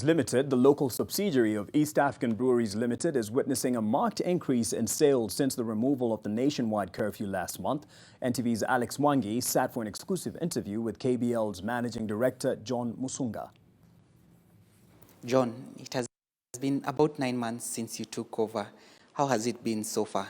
Limited, the local subsidiary of East African Breweries Limited, is witnessing a marked increase in sales since the removal of the nationwide curfew last month. NTV's Alex Mwangi sat for an exclusive interview with KBL's Managing Director, John Musunga. John, it has been about 9 months since you took over. How has it been so far?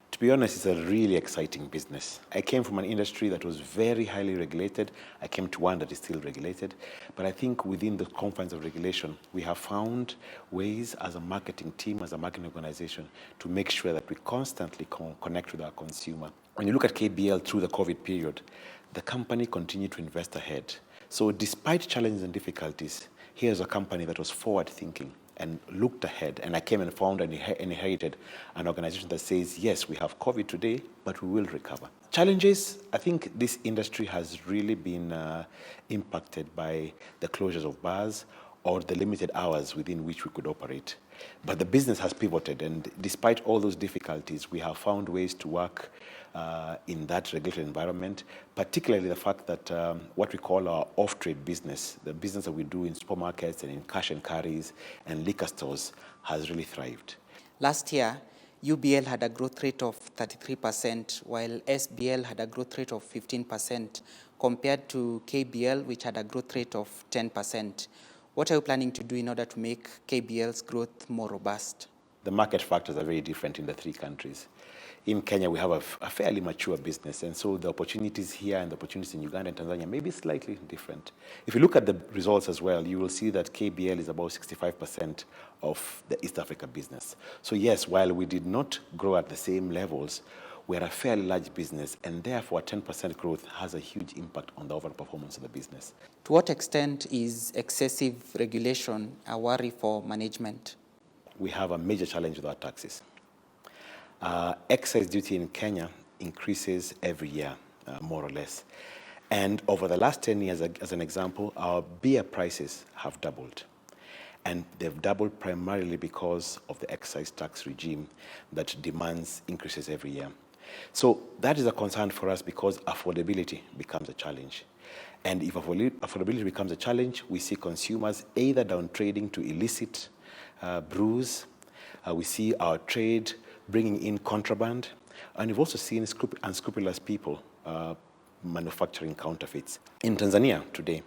To be honest, it's a really exciting business. I came from an industry that was very highly regulated. I came to one that is still regulated. But I think within the confines of regulation, we have found ways as a marketing team, as a marketing organization, to make sure that we constantly connect with our consumer. When you look at KBL through the COVID period, the company continued to invest ahead. So despite challenges and difficulties, here's a company that was forward-thinking and looked ahead, and I came and found and inherited an organization that says, yes, we have COVID today, but we will recover. Challenges, I think this industry has really been impacted by the closures of bars or the limited hours within which we could operate. But the business has pivoted, and despite all those difficulties, we have found ways to work in that regulatory environment, particularly the fact that what we call our off-trade business, the business that we do in supermarkets and in cash and carries and liquor stores, has really thrived. Last year, UBL had a growth rate of 33%, while SBL had a growth rate of 15%, compared to KBL, which had a growth rate of 10%. What are you planning to do in order to make KBL's growth more robust? The market factors are very different in the three countries. In Kenya, we have a fairly mature business, and so the opportunities here and the opportunities in Uganda and Tanzania may be slightly different. If you look at the results as well, you will see that KBL is about 65% of the East Africa business. So yes, while we did not grow at the same levels, we are a fairly large business, and therefore 10% growth has a huge impact on the overall performance of the business. To what extent is excessive regulation a worry for management? We have a major challenge with our taxes. Excise duty in Kenya increases every year, more or less. And over the last 10 years, as an example, our beer prices have doubled. And they've doubled primarily because of the excise tax regime that demands increases every year. So that is a concern for us because affordability becomes a challenge. And if affordability becomes a challenge, we see consumers either downtrading to illicit brews. We see our trade bringing in contraband. And we've also seen unscrupulous people manufacturing counterfeits. In Tanzania today,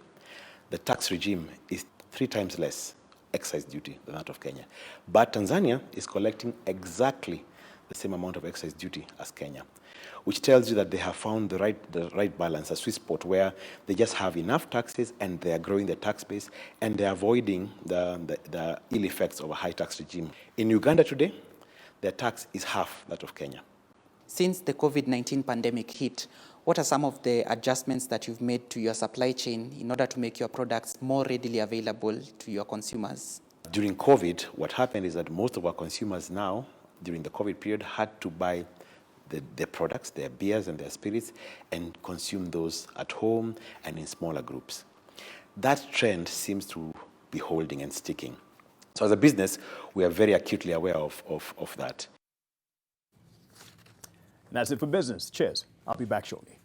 the tax regime is 3 times less excise duty than that of Kenya. But Tanzania is collecting exactly the same amount of excise duty as Kenya, which tells you that they have found the right balance, a sweet spot where they just have enough taxes and they are growing their tax base and they're avoiding the ill effects of a high tax regime. In Uganda today, their tax is half that of Kenya. Since the COVID-19 pandemic hit, what are some of the adjustments that you've made to your supply chain in order to make your products more readily available to your consumers? During COVID, what happened is that most of our consumers now, during the COVID period, had to buy their products, their beers and their spirits, and consume those at home and in smaller groups. That trend seems to be holding and sticking. So as a business, we are very acutely aware of that. And that's it for business. Cheers. I'll be back shortly.